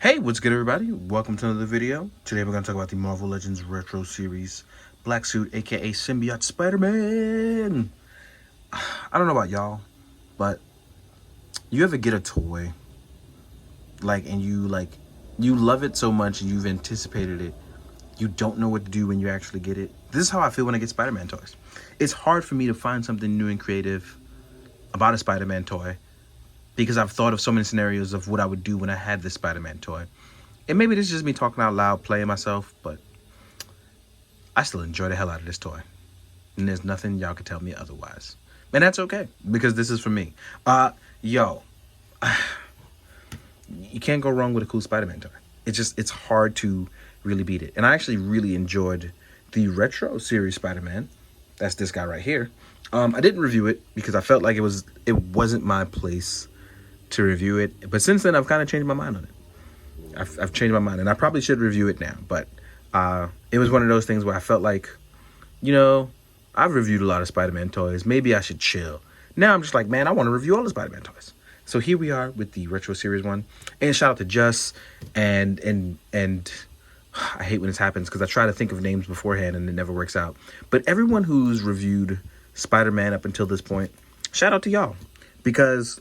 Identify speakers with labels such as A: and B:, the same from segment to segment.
A: Hey, what's good, everybody? Welcome to another video. Today we're going to talk about the Marvel Legends Retro Series Black Suit, aka Symbiote Spider-Man. I don't know about y'all, but you ever get a toy, and you love it so much and you've anticipated it, you don't know what to do when you actually get it? This is how I feel when I get Spider-Man toys. It's hard for me to find something new and creative about a Spider-Man toy because I've thought of so many scenarios of what I would do when I had this Spider-Man toy. And maybe this is just me talking out loud, playing myself, but I still enjoy the hell out of this toy. And there's nothing y'all can tell me otherwise. And that's okay, because this is for me. Yo, you can't go wrong with a cool Spider-Man toy. It's hard to really beat it. And I actually really enjoyed the Retro Series Spider-Man. That's this guy right here. I didn't review it because I felt like it wasn't my place to review it. But since then, I've kind of changed my mind on it. I've changed my mind, and I probably should review it now. But it was one of those things where I felt like, I've reviewed a lot of Spider-Man toys. Maybe I should chill. Now I'm just like, man, I want to review all the Spider-Man toys. So here we are with the Retro Series one. And shout out to Just and I hate when this happens because I try to think of names beforehand and it never works out. But everyone who's reviewed Spider-Man up until this point, shout out to y'all, because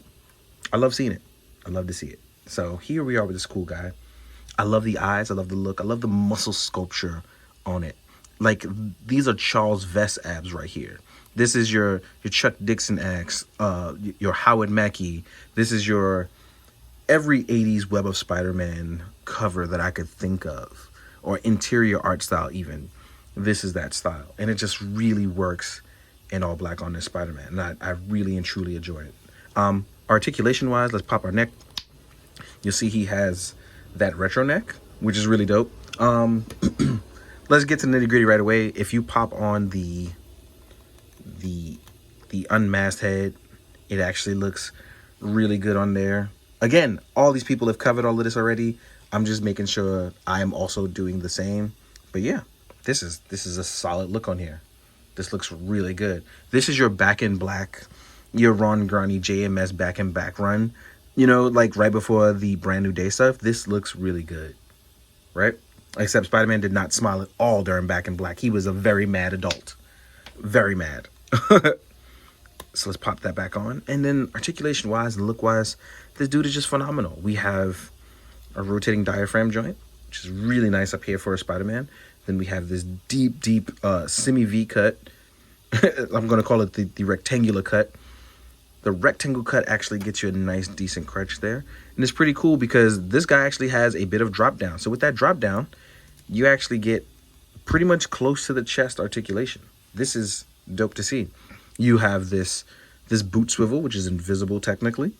A: I love seeing it. I love to see it. So here we are with this cool guy. I love the eyes. I love the look. I love the muscle sculpture on it. Like, these are Charles Vess abs right here. This is your Chuck Dixon abs, your Howard Mackie. This is your every 80s Web of Spider-Man cover that I could think of, or interior art style even. This is that style. And it just really works in all black on this Spider-Man. And I really and truly enjoy it. Articulation-wise, let's pop our neck. You'll see he has that retro neck, which is really dope. Let's get to the nitty-gritty right away. If you pop on the unmasked head, it actually looks really good on there. Again, all these people have covered all of this already. I'm just making sure I'm also doing the same. But yeah, this is a solid look on here. This looks really good. This is your back in black, your Ron Garney JMS back in back run. Like right before the Brand New Day stuff. This looks really good, right? Except Spider-Man did not smile at all during Back in Black. He was a very mad adult. Very mad. So let's pop that back on. And then articulation-wise and look-wise, this dude is just phenomenal. We have a rotating diaphragm joint, which is really nice up here for a Spider-Man. Then we have this deep semi-V cut. I'm going to call it the rectangular cut. The rectangle cut actually gets you a nice, decent crutch there. And it's pretty cool because this guy actually has a bit of drop down. So with that drop down, you actually get pretty much close to the chest articulation. This is dope to see. You have this boot swivel, which is invisible technically.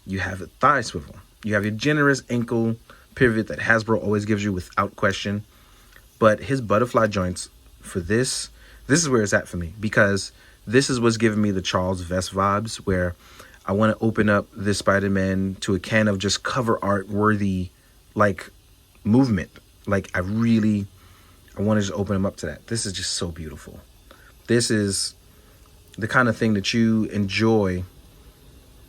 A: You have a thigh swivel. You have your generous ankle pivot that Hasbro always gives you without question. But his butterfly joints for this is where it's at for me, because this is what's giving me the Charles Vess vibes, where I want to open up this Spider-Man to a can of just cover art worthy, like, movement. Like, I want to just open him up to that. This is just so beautiful. This is the kind of thing that you enjoy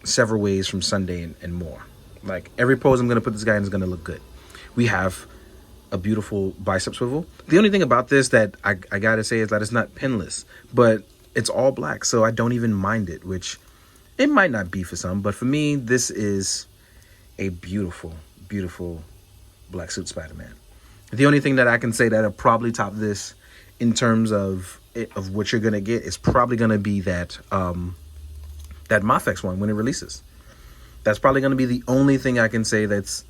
A: several ways from Sunday and more. Like, every pose I'm going to put this guy in is going to look good. We have a beautiful bicep swivel. The only thing about this that I got to say is that it's not pinless, but it's all black, so I don't even mind it, which it might not be for some, but for me, this is a beautiful, beautiful black suit Spider-Man. The only thing that I can say that'll probably top this in terms of what you're gonna get is probably gonna be that Mafex one when it releases. That's probably gonna be the only thing I can say that's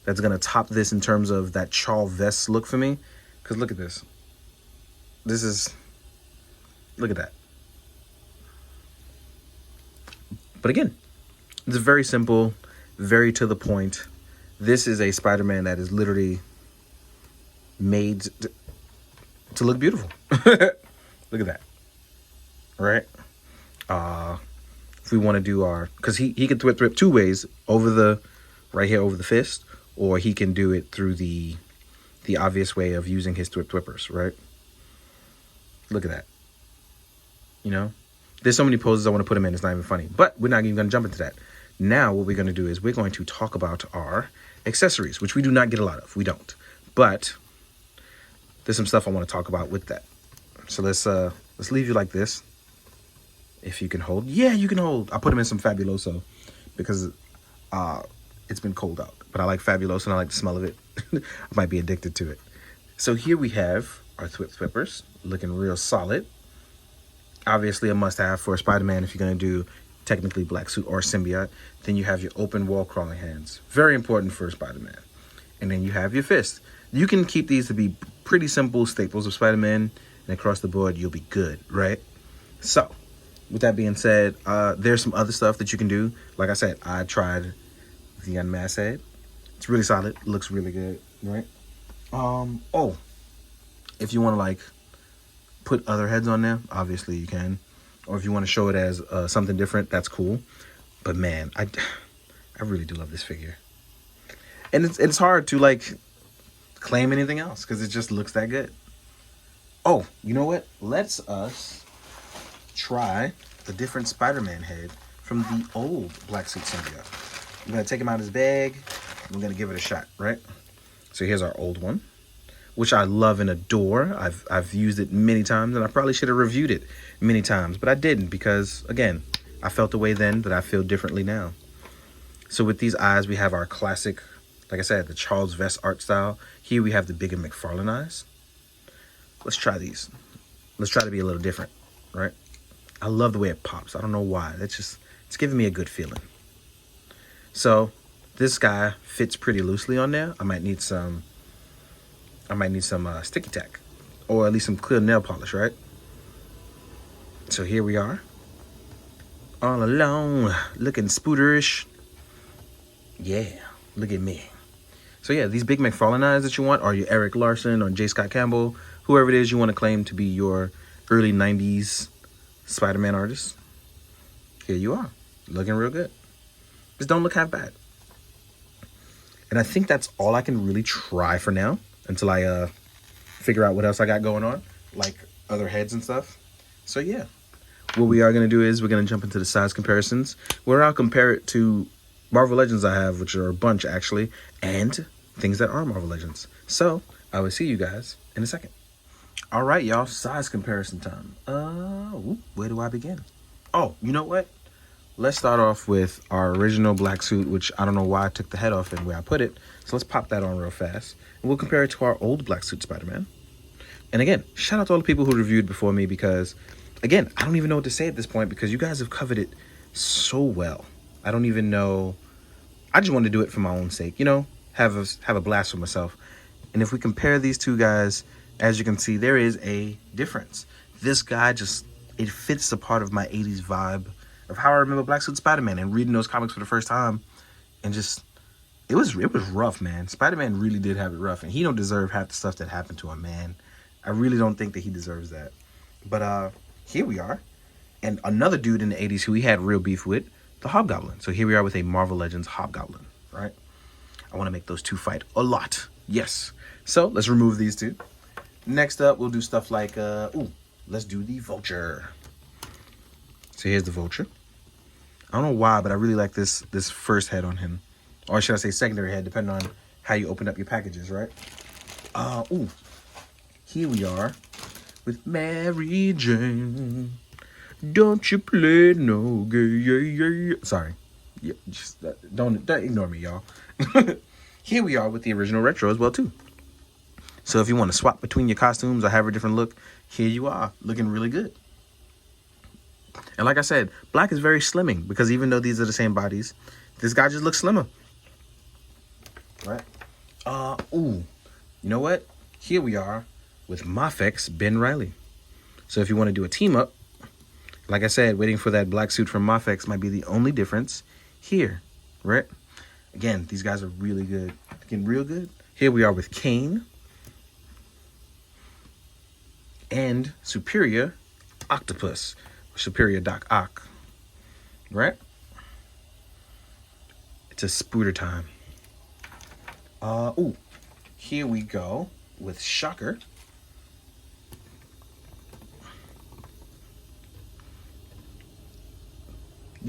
A: gonna top this in terms of that Charles Vess look for me. Because look at this. Look at that. But again, it's very simple, very to the point. This is a Spider-Man that is literally made to look beautiful. Look at that. Right? If we want to do because he can thwip two ways, right here over the fist, or he can do it through the obvious way of using his thwippers, right? Look at that. There's so many poses I want to put him in, it's not even funny. But we're not even going to jump into that. Now what we're going to do is we're going to talk about our accessories, which we do not get a lot of. We don't. But there's some stuff I want to talk about with that. So let's leave you like this. If you can hold. Yeah, you can hold. I put them in some Fabuloso because it's been cold out. But I like Fabuloso and I like the smell of it. I might be addicted to it. So here we have our Thwippers looking real solid. Obviously a must-have for Spider-Man if you're going to do technically Black Suit or Symbiote. Then you have your open wall crawling hands. Very important for Spider-Man. And then you have your fist. You can keep these to be pretty simple staples of Spider-Man, and across the board you'll be good, right? So with that being said, there's some other stuff that you can do. Like I said, I tried the unmasked head. It's really solid. Looks really good, right? Oh, if you want to like put other heads on there, obviously you can. Or if you want to show it as something different, that's cool. But man, I really do love this figure. And it's hard to like claim anything else because it just looks that good. Oh, you know what? Let's us try the different Spider-Man head from the old Black Suit Symbiote. I'm going to take him out of his bag. And we're going to give it a shot, right? So here's our old one, which I love and adore. I've used it many times, and I probably should have reviewed it many times, but I didn't because, again, I felt the way then that I feel differently now. So with these eyes, we have our classic, like I said, the Charles Vess art style. Here we have the bigger McFarlane eyes. Let's try these. Let's try to be a little different, right? I love the way it pops. I don't know why. It's giving me a good feeling. So this guy fits pretty loosely on there. I might need some sticky tack, or at least some clear nail polish, right? So here we are, all alone, looking spooterish. Yeah, look at me. So yeah, these big McFarlane eyes that you want are your Eric Larson or J. Scott Campbell, whoever it is you want to claim to be your early 90s Spider-Man artist. Here you are, looking real good. Just don't look half bad. And I think that's all I can really try for now until I figure out what else I got going on, like other heads and stuff. So yeah, what we are going to do is we're going to jump into the size comparisons, where I'll compare it to Marvel Legends I have, which are a bunch actually, and things that are Marvel Legends. So I will see you guys in a second. All right, y'all, size comparison time. Where do I begin? Oh, you know what? Let's start off with our original Black Suit, which I don't know why I took the head off and where I put it. So let's pop that on real fast. And we'll compare it to our old Black Suit Spider-Man. And again, shout out to all the people who reviewed before me because, again, I don't even know what to say at this point because you guys have covered it so well. I don't even know. I just wanted to do it for my own sake, you know, have a blast for myself. And if we compare these two guys, as you can see, there is a difference. This guy it fits the part of my 80s vibe of how I remember Black Suit Spider-Man and reading those comics for the first time. And it was rough, man. Spider-Man really did have it rough, and he don't deserve half the stuff that happened to him, man. I really don't think that he deserves that. But here we are. And another dude in the 80s who he had real beef with, the Hobgoblin. So here we are with a Marvel Legends Hobgoblin, right? I want to make those two fight a lot. Yes. So let's remove these two. Next up, we'll do stuff like, let's do the Vulture. So here's the Vulture. I don't know why, but I really like this first head on him. Or should I say secondary head, depending on how you open up your packages, right? Here we are with Mary Jane. Don't you play no game. Sorry. Yeah, just don't ignore me, y'all. Here we are with the original retro as well, too. So if you want to swap between your costumes or have a different look, here you are, looking really good. And like I said, black is very slimming because even though these are the same bodies, this guy just looks slimmer. Right? You know what? Here we are with Mafex Ben Reilly. So if you want to do a team up, like I said, waiting for that black suit from Mafex might be the only difference here, right? Again, these guys are really good. Looking real good. Here we are with Kane and Superior Octopus. Superior Doc Ock, right? It's a spooter time. Here we go with Shocker.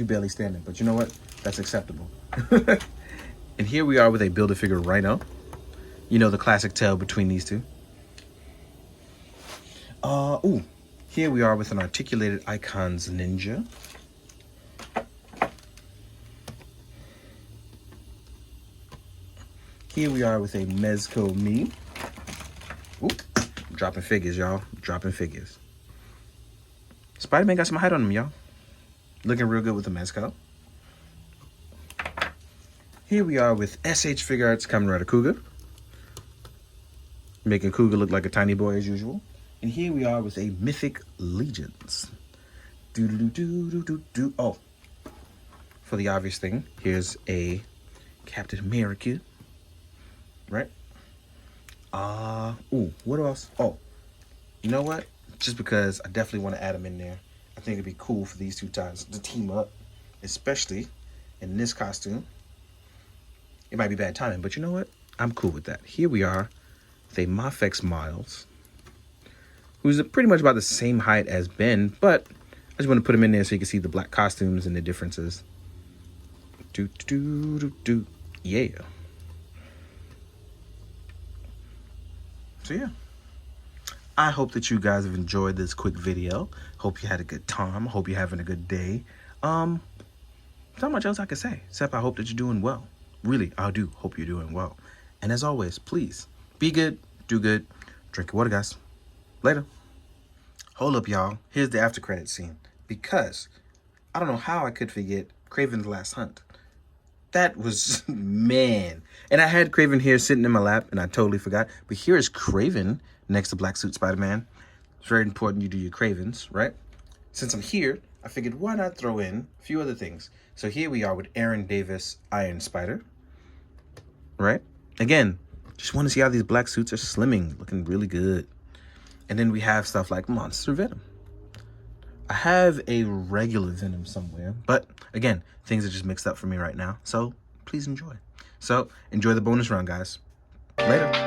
A: You barely standing, but you know what? That's acceptable. And here we are with a Build-A-Figure Rhino. You know, the classic tale between these two. Ooh. Here we are with an Articulated Icons Ninja. Here we are with a Mezco Me. Ooh. Dropping figures, y'all. Dropping figures. Spider-Man got some height on him, y'all. Looking real good with the Mezco. Here we are with SH Figure Arts Kamen Rider Kuga. Making Kuga look like a tiny boy as usual. And here we are with a Mythic Legions. Do-do-do-do-do-do. Oh. For the obvious thing, here's a Captain America. Right? Ooh, what else? Oh. You know what? Just because I definitely want to add them in there. I think it'd be cool for these two times to team up. Especially in this costume. It might be bad timing, but you know what? I'm cool with that. Here we are with a Mafex Miles, who's pretty much about the same height as Ben, but I just want to put him in there so you can see the black costumes and the differences. Yeah. So yeah. I hope that you guys have enjoyed this quick video. Hope you had a good time. Hope you're having a good day. Not much else I can say, except I hope that you're doing well. Really, I do hope you're doing well. And as always, please, be good, do good, drink your water, guys. Later. Hold up, y'all. Here's the after credits scene. Because I don't know how I could forget Kraven's Last Hunt. That was, man. And I had Kraven here sitting in my lap, and I totally forgot. But here is Kraven next to Black Suit Spider-Man. It's very important you do your Kravens, right? Since I'm here, I figured why not throw in a few other things. So here we are with Aaron Davis, Iron Spider. Right? Again, just want to see how these black suits are slimming, looking really good. And then we have stuff like Monster Venom. I have a regular Venom somewhere, but again, things are just mixed up for me right now. So please enjoy. So enjoy the bonus round, guys. Later.